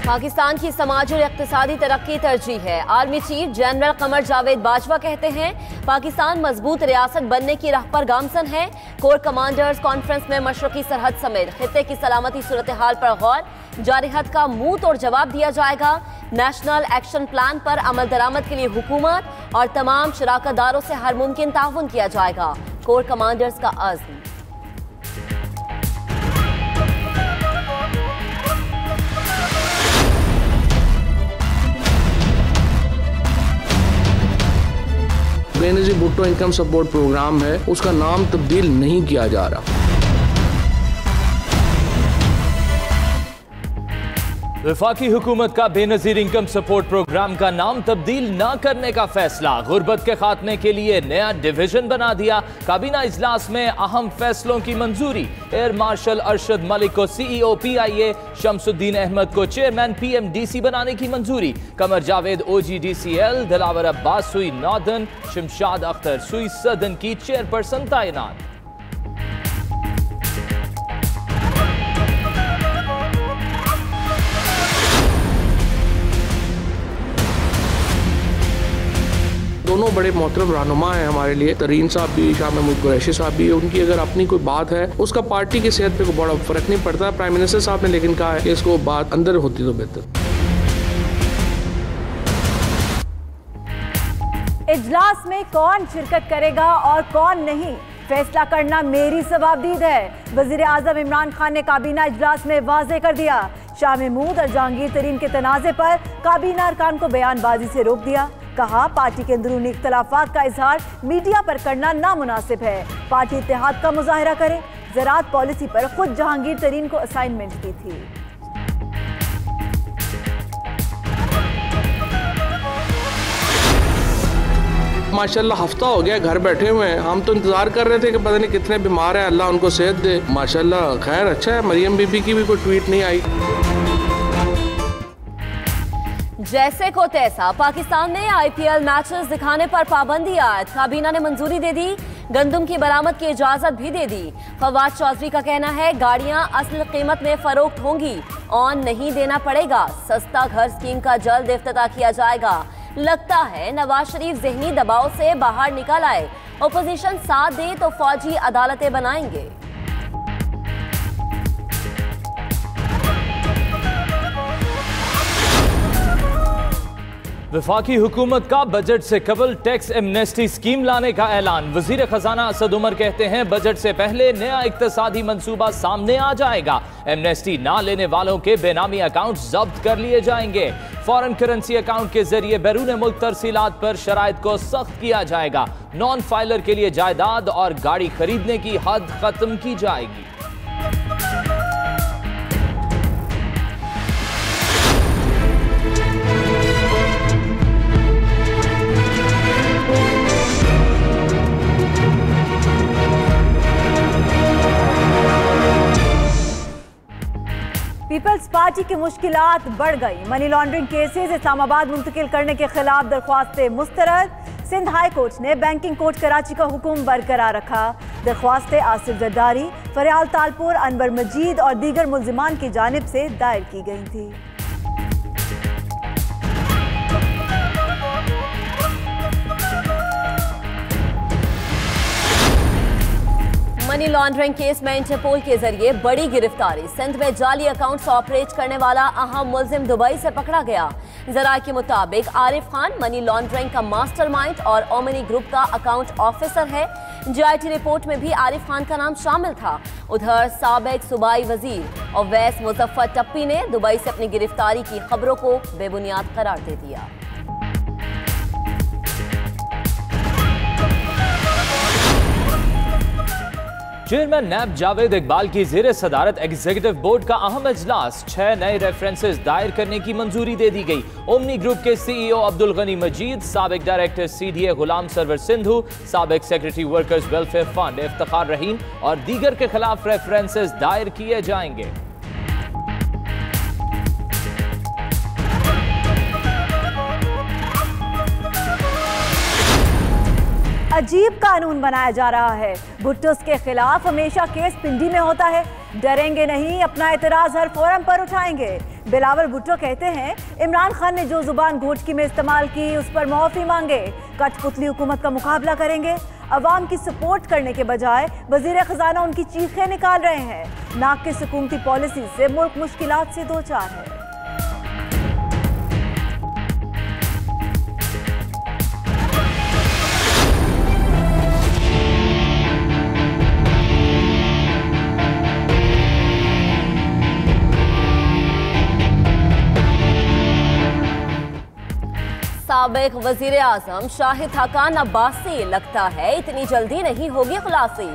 पाकिस्तान की समाजी और इक्तिसादी तरक्की तरजीह है। Army chief general Qamar Javed Bajwa कहते हैं पाकिस्तान मजबूत रियासत बनने की राह पर गामजन है। कोर कमांडर्स कॉन्फ्रेंस में मशरकी सरहद समेत खित्ते की सलामती सूरत हाल पर गौर, जारहत का मुंह तोड़ जवाब दिया जाएगा। नेशनल एक्शन प्लान पर अमल दरामद के लिए हुकूमत और तमाम शराकतदारों से हर मुमकिन ताउन किया जाएगा। कोर कमांडर्स का अज़्म। Benazir Bhutto income support programme है, उसका नाम तब्दील नहीं किया जा रहा। वफाकी हुकूमत का बेनज़ीर इनकम सपोर्ट प्रोग्राम का नाम तब्दील न करने का फैसला। गुर्बत के खात्मे के लिए नया डिवीजन बना दिया। काबीना इजलास में अहम फैसलों की मंजूरी। एयर मार्शल अरशद मलिक को CEO PIA, शमसुद्दीन अहमद को चेयरमैन PMDC बनाने की मंजूरी। कमर जावेद OGDCL, दिलावर अब्बास हुई नॉर्दर्न, शमशाद अख्तर सुई सदन की चेयरपर्सन तैनात। दोनों बड़े मोहतरम रहनुमा हैं हमारे लिए, तरीन साहब भी, शाह महमूद कुरैशी साहब भी। उनकी अगर अपनी कोई बात है उसका पार्टी की सेहत पे कोई बड़ा फर्क नहीं पड़ता। प्राइम मिनिस्टर साहब ने लेकिन कहा है कि इसको बात अंदर होती तो बेहतर। इजलास में कौन शिरकत करेगा और कौन नहीं, फैसला करना मेरी सवाबदीद है। वजीर आजम इमरान खान ने काबीना इजलास में वाज़ेह कर दिया। शाह महमूद और जहांगीर तरीन के तनाज़े पर काबीना अरकान को बयानबाजी से रोक दिया। कहा पार्टी के अंदरूनी इख्तलाफात का इजहार मीडिया पर करना नामुनासिब है। पार्टी इत्तेहाद का मुजाहरा करे। ज़राअत पॉलिसी पर खुद जहांगीर तरीन को असाइनमेंट दी थी। माशाल्लाह हफ्ता हो गया घर बैठे हुए हैं। हम तो इंतजार कर रहे थे कि पता नहीं कितने बीमार हैं, अल्लाह उनको सेहत दे। माशाल्लाह खैर अच्छा है। मरियम बीबी की भी कोई ट्वीट नहीं आई। जैसे को तैसा पाकिस्तान में IPL मैचेस दिखाने पर पाबंदी आयद। काबीना ने मंजूरी दे दी। गंदम की बरामद की इजाजत भी दे दी। फवाद चौधरी का कहना है गाड़ियां असल कीमत में फरोख्त होंगी, ऑन नहीं देना पड़ेगा। सस्ता घर स्कीम का जल्द इफ्तिताह किया जाएगा। लगता है नवाज शरीफ ज़हनी दबाव से बाहर निकल आए। ओपोजिशन साथ दे तो फौजी अदालतें बनाएंगे। वफाकी हुकूमत का बजट से कबल टैक्स एमनेस्टी स्कीम लाने का ऐलान। वजीर खजाना असद उमर कहते हैं बजट से पहले नया इक्तिसादी मंसूबा सामने आ जाएगा। एमनेस्टी ना लेने वालों के बेनामी अकाउंट जब्त कर लिए जाएंगे। फॉरेन करेंसी अकाउंट के जरिए बैरून मुल्क तरसीलात पर शराइत को सख्त किया जाएगा। नॉन फाइलर के लिए जायदाद और गाड़ी खरीदने की हद खत्म की जाएगी। पीपल्स पार्टी की मुश्किलात बढ़ गई। मनी लॉन्ड्रिंग केसेस इस्लामाबाद मुंतकिल करने के खिलाफ दरख्वास्तें मुस्तरद। सिंध हाई कोर्ट ने बैंकिंग कोर्ट कराची का हुक्म बरकरार रखा। दरख्वास्तें आसिफ जरदारी, फरियाल तालपुर, अनवर मजीद और दीगर मुल्जिमान की जानिब से दायर की गई थी। मनी लॉन्ड्रिंग केस में इंटरपोल के जरिए बड़ी गिरफ्तारी। सिंध में जाली अकाउंट्स ऑपरेट करने वाला अहम मुल्जिम दुबई से पकड़ा गया। जराये के मुताबिक आरिफ खान मनी लॉन्ड्रिंग का मास्टरमाइंड और ओमनी ग्रुप का अकाउंट ऑफिसर है। GIT रिपोर्ट में भी आरिफ खान का नाम शामिल था। उधर साबिक सूबाई वजीर अवैस मुजफ्फर टप्पी ने दुबई से अपनी गिरफ्तारी की खबरों को बेबुनियाद करार दे दिया। चेयरमैन नैब जावेद इकबाल की ज़ेर सदारत एग्जीक्यूटिव बोर्ड का अहम इजलास। 6 नए रेफरेंसेस दायर करने की मंजूरी दे दी गई। ओमनी ग्रुप के CEO अब्दुल गनी मजीद, साबिक डायरेक्टर CDA गुलाम सरवर सिंधु, साबिक secretary workers welfare fund Iftikhar Rahim और दीगर के खिलाफ रेफरेंसेस दायर किए जाएंगे। अजीब कानून बनाया जा रहा है। भुट्टो के खिलाफ हमेशा केस पिंडी में होता है। डरेंगे नहीं, अपना एतराज हर फोरम पर उठाएंगे। बिलावल भुट्टो कहते हैं इमरान खान ने जो जुबान घोटकी में इस्तेमाल की उस पर माफी मांगे, कठपुतली हुकूमत का मुकाबला करेंगे। अवाम की सपोर्ट करने के बजाय वजीर खजाना उनकी चीखें निकाल रहे हैं। नाकिस हुकूमती पॉलिसी से मुल्क मुश्किलात से दो चार है। साबिक वजीर आजम शाहिद खाकान अब्बासी लगता है इतनी जल्दी नहीं होगी खुलासी।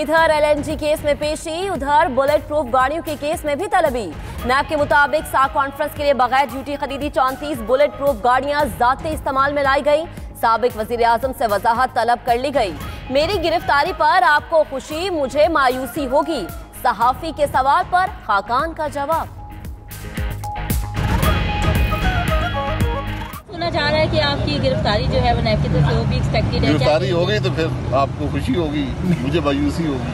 इधर LNG केस में पेशी, उधर बुलेट प्रूफ गाड़ियों के केस में भी तलबी। नैब के मुताबिक साख कॉन्फ्रेंस के लिए बगैर ड्यूटी खरीदी 34 बुलेट प्रूफ गाड़ियां जाते इस्तेमाल में लाई गई। साबिक वजीर आजम से वजाहत तलब कर ली गई। मेरी गिरफ्तारी पर आपको खुशी, मुझे मायूसी होगी। सहाफी के सवाल पर खाकान का जवाब। सुना जा रहा है कि आपकी गिरफ्तारी जो है वो नैब की तरफ से वो भी एक्सपेक्टेड है। गिरफ्तारी हो गई तो फिर आपको खुशी होगी, मुझे मायूसी होगी।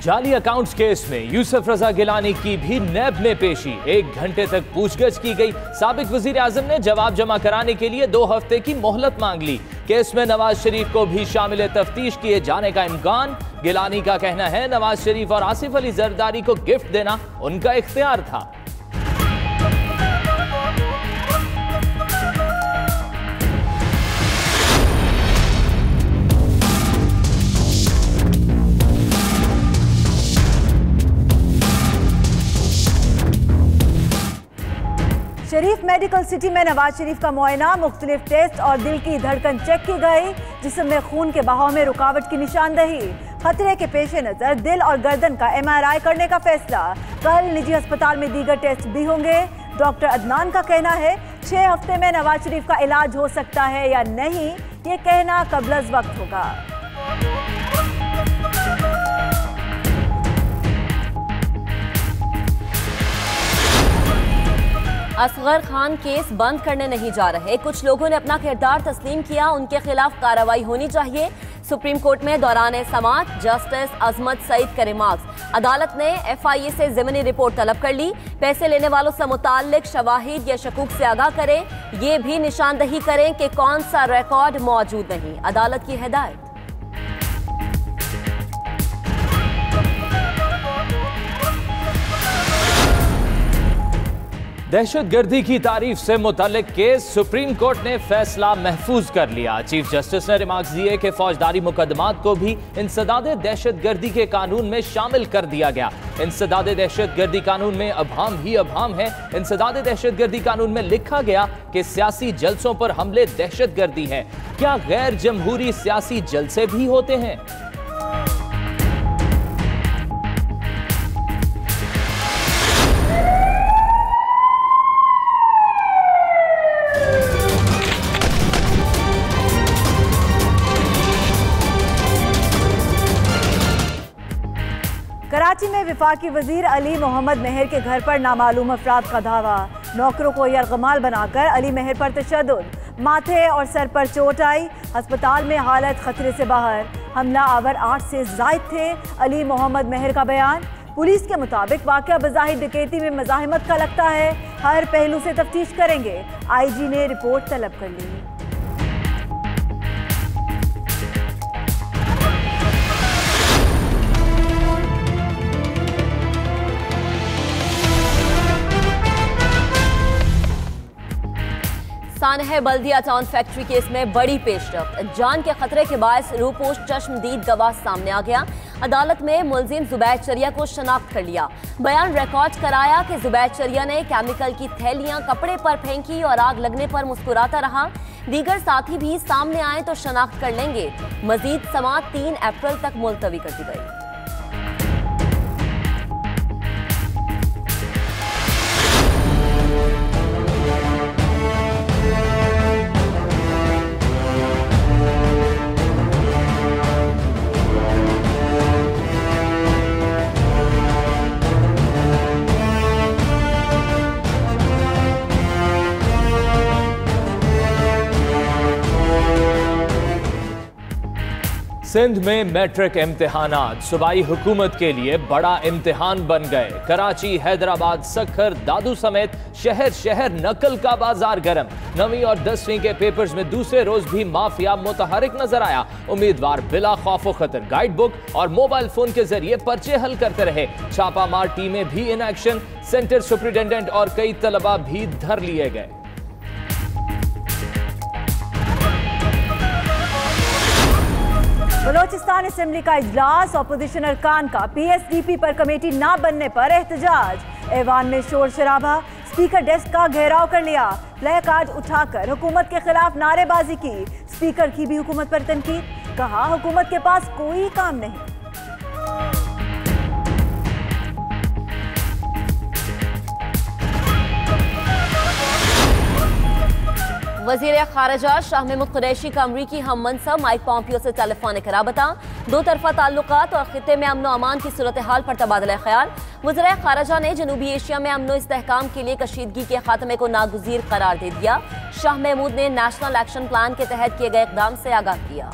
जाली अकाउंट्स केस में यूसुफ रजा गिलानी की भी नैब में पेशी। 1 घंटे तक पूछगछ की गई। साबिक वजीर आजम ने जवाब जमा कराने के लिए 2 हफ्ते की मोहलत मांग ली। केस में नवाज शरीफ को भी शामिल तफ्तीश किए जाने का इम्कान। गिलानी का कहना है नवाज शरीफ और आसिफ अली जरदारी को गिफ्ट देना उनका इख्तियार था। शरीफ मेडिकल सिटी में नवाज शरीफ का मुआयना, मुख्तलिफ टेस्ट और दिल की धड़कन चेक की गई, जिसमें खून के बहाव में रुकावट की निशानदही। खतरे के पेश नजर दिल और गर्दन का MRI करने का फैसला। कल निजी अस्पताल में दीगर टेस्ट भी होंगे। डॉक्टर अदनान का कहना है 6 हफ्ते में नवाज शरीफ का इलाज हो सकता है या नहीं, ये कहना कबल वक्त होगा। असगर खान केस बंद करने नहीं जा रहे। कुछ लोगों ने अपना किरदार तस्लीम किया, उनके खिलाफ कार्रवाई होनी चाहिए। सुप्रीम कोर्ट में दौरान समाअत जस्टिस अजमत सईद के रिमार्क्स। अदालत ने FIA से ज़मीनी रिपोर्ट तलब कर ली। पैसे लेने वालों से मुताल्लिक शवाहिद या शकूक से आगाह करें। ये भी निशानदही करें कि कौन सा रिकॉर्ड मौजूद नहीं। अदालत की हिदायत। दहशतगर्दी की तारीफ से मुतल्लिक केस सुप्रीम कोर्ट ने फैसला महफूज कर लिया। चीफ जस्टिस ने रिमार्क्स दिए कि फौजदारी मुकदमात को भी इंसदाद दहशतगर्दी के कानून में शामिल कर दिया गया। इंसदाद दहशतगर्दी कानून में अभाम ही अभाम है। इंसदाद दहशतगर्दी कानून में लिखा गया कि सियासी जलसों पर हमले दहशतगर्दी है। क्या गैर जमहूरी सियासी जलसे भी होते हैं? कराची में वफाकी वजीर अली मोहम्मद मेहर के घर पर नामालूम अफराद का धावा। नौकरों को यरगमाल बनाकर अली मेहर पर तशद्दुद, माथे और सर पर चोट आई। अस्पताल में हालत खतरे से बाहर। हमला आवर 8 से जायद थे। अली मोहम्मद मेहर का बयान। पुलिस के मुताबिक वाक़या बज़ाहिर डकैती में मज़ाहिमत का लगता है। हर पहलू से तफ्तीश करेंगे। IG ने रिपोर्ट तलब कर ली। सानह बल्दिया टाउन फैक्ट्री केस में बड़ी पेशरफ्त। जान के खतरे के बायस रूपोश चश्मदीद गवाह सामने आ गया। अदालत में मुलजिम जुबैर चरिया को शनाख्त कर लिया। बयान रिकॉर्ड कराया कि जुबैर चरिया ने केमिकल की थैलियां कपड़े पर फेंकी और आग लगने पर मुस्कुराता रहा। दीगर साथी भी सामने आए तो शनाख्त कर लेंगे। मजीद समाअत 3 अप्रैल तक मुलतवी कर दी गई। सिंध में मैट्रिक इम्तिहानात सूबाई हुकूमत के लिए बड़ा इम्तिहान बन गए। कराची, हैदराबाद, सक्खर, दादू समेत शहर शहर नकल का बाजार गर्म। 9वीं और 10वीं के पेपर्स में दूसरे रोज भी माफिया मुतहरिक नजर आया। उम्मीदवार बिला खौफ खतर गाइड बुक और मोबाइल फोन के जरिए पर्चे हल करते रहे। छापामार टीमें भी इन एक्शन। सेंटर सुपरिटेंडेंट और कई तलबा भी धर लिए गए। बलोचिस्तान असेंबली का इजलास, ऑपोजिशन अरकान का पीएसडीपी पर कमेटी ना बनने पर एहतजाज। ऐवान में शोर शराबा, स्पीकर डेस्क का घेराव कर लिया। प्ले कार्ड उठाकर हुकूमत के खिलाफ नारेबाजी की। स्पीकर की भी हुकूमत पर तनकीद, कहा हुकूमत के पास कोई काम नहीं। वजीर खारजा शाह महमूद कुरैशी का अमरीकी हम मनसब माइक पॉम्पियो से टेलीफोनिक राबता। दो तरफा ताल्लुकात और खिते में अमन अमान की सूरत हाल पर तबादला ख्याल। वज़ीर खारजा ने जनूबी एशिया में अमन इस्तेहकाम के लिए कशीदगी के खात्मे को नागुज़ीर करार दे दिया। शाह महमूद ने नेशनल एक्शन प्लान के तहत किए गए इक़दाम से आगाह किया।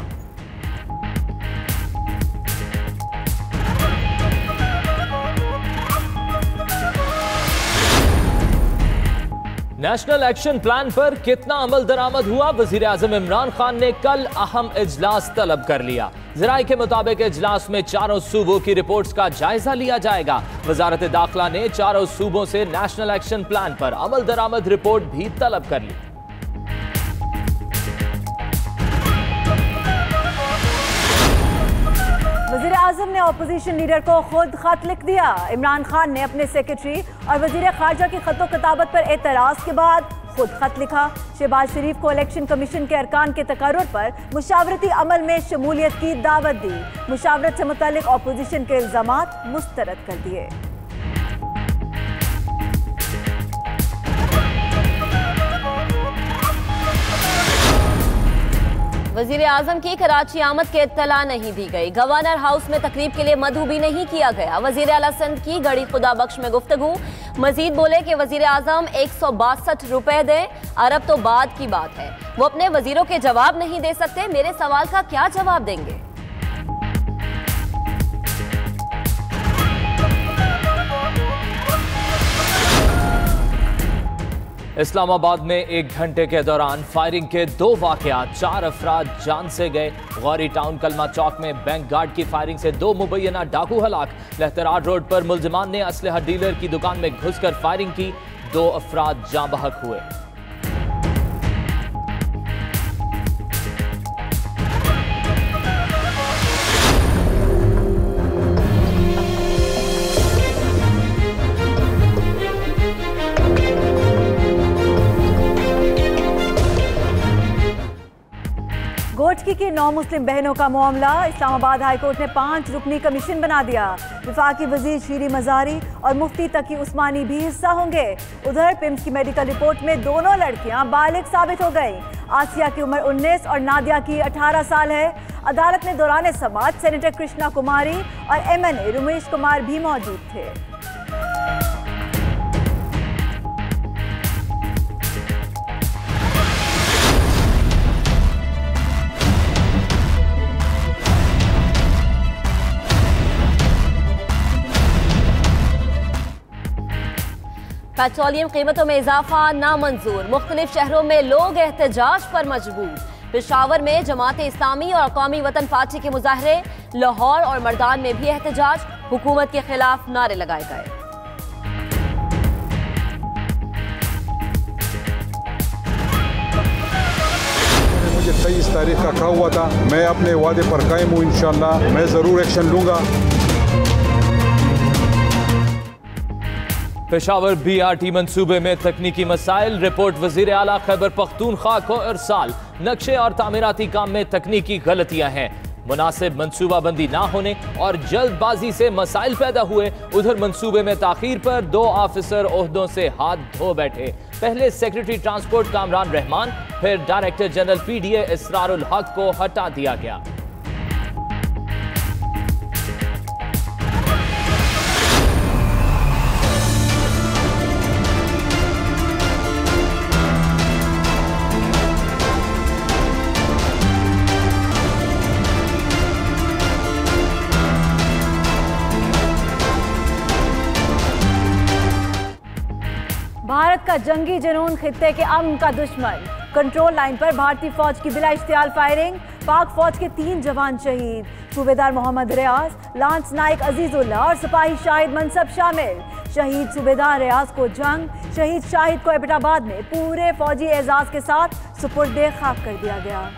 नेशनल एक्शन प्लान पर कितना अमल दरामद हुआ? वजीर आजम इमरान खान ने कल अहम इजलास तलब कर लिया। ज़राए के मुताबिक इजलास में चारों सूबों की रिपोर्ट्स का जायजा लिया जाएगा। वजारत दाखिला ने चारों सूबों से नेशनल एक्शन प्लान पर अमल दरामद रिपोर्ट भी तलब कर ली। वज़ीर आज़म ने अपोजिशन लीडर को खुद खत लिख दिया। इमरान खान ने अपने सेक्रेटरी और वज़ीर खारजा की खतो किताबत पर एतराज़ के बाद खुद खत लिखा। शहबाज शरीफ को इलेक्शन कमीशन के अरकान के तकर्रुर पर मुशावरती अमल में शमूलियत की दावत दी। मुशावरत से मुतालिक अपोजिशन के इल्ज़ामात मुस्तरद कर दिए। वजीर आजम की कराची आमद के इत्तला नहीं दी गई। गवर्नर हाउस में तकरीब के लिए मदऊ भी नहीं किया गया। वजीर आला सिंध की गड़ी खुदा बख्श में गुफ्तगू। मजीद बोले कि वजीर आजम 162 रुपए दें, अरब तो बाद की बात है। वो अपने वजीरों के जवाब नहीं दे सकते, मेरे सवाल का क्या जवाब देंगे? इस्लामाबाद में 1 घंटे के दौरान फायरिंग के 2 वाकयात, 4 अफराद जान से गए। गौरी टाउन कलमा चौक में बैंक गार्ड की फायरिंग से 2 मुबैना डाकू हलाक। लहतरार रोड पर मुलजिमान ने असलहा डीलर की दुकान में घुसकर फायरिंग की, 2 अफराद जाँ बहक हुए। गोटकी की 9 मुस्लिम बहनों का मामला। इस्लामाबाद हाईकोर्ट ने 5 रुकनी कमीशन बना दिया। विफाकी वजीर शीरी मजारी और मुफ्ती तकी उस्मानी भी हिस्सा होंगे। उधर पिम्स की मेडिकल रिपोर्ट में दोनों लड़कियां बालिग साबित हो गई। आसिया की उम्र 19 और नादिया की 18 साल है। अदालत में दौरान समाअत सेनेटर कृष्णा कुमारी और MNA रमेश कुमार भी मौजूद थे। पेट्रोलियम कीमतों में इजाफा नामंजूर। मुख्तलिफ शहरों में लोग एहतजाज पर मजबूर। पेशावर में जमात इस्लामी और कौमी वतन पार्टी के मुजाहरे। लाहौर और मर्दान में भी एहतजाज। हुकूमत के खिलाफ नारे लगाए गए। मुझे 23 तारीख का कहा हुआ था, मैं अपने वादे पर कायम हूँ। इंशाअल्लाह मैं ज़रूर एक्शन लूँगा। पेशावर BRT मंसूबे में तकनीकी मसाइल। रिपोर्ट वजीर आला खैबर पख्तूनख्वा को इरसाल। नक्शे और तामीराती काम में तकनीकी गलतियां हैं। मुनासिब मनसूबाबंदी ना होने और जल्दबाजी से मसाइल पैदा हुए। उधर मंसूबे में ताखीर पर 2 ऑफिसर ओहदों से हाथ धो बैठे। पहले सेक्रेटरी ट्रांसपोर्ट कामरान रहमान, फिर डायरेक्टर जनरल PDA इसरारुल हक को हटा दिया गया। का जंगी जुनून, खित्ते के अमन का दुश्मन। कंट्रोल लाइन पर भारतीय फौज की बिला इश्तियाल फायरिंग, पाक फौज के 3 जवान शहीद। सूबेदार मोहम्मद रियाज, लांस नाइक अजीजुल्लाह और सिपाही शाहिद मनसब शामिल। शहीद सूबेदार रियाज को जंग, शहीद शाहिद को एबटाबाद में पूरे फौजी एजाज के साथ सुपुर्दे खाक कर दिया गया।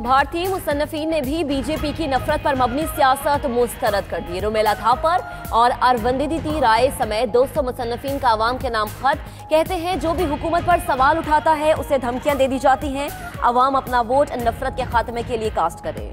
भारतीय मुसन्निफीन ने भी बीजेपी की नफरत पर मबनी सियासत मुस्तरद कर दी। रुमेला थापर और अरविंदीती राय समेत 200 मुसन्निफीन का अवाम के नाम खत। कहते हैं जो भी हुकूमत पर सवाल उठाता है उसे धमकियां दे दी जाती हैं। अवाम अपना वोट नफरत के खात्मे के लिए कास्ट करे।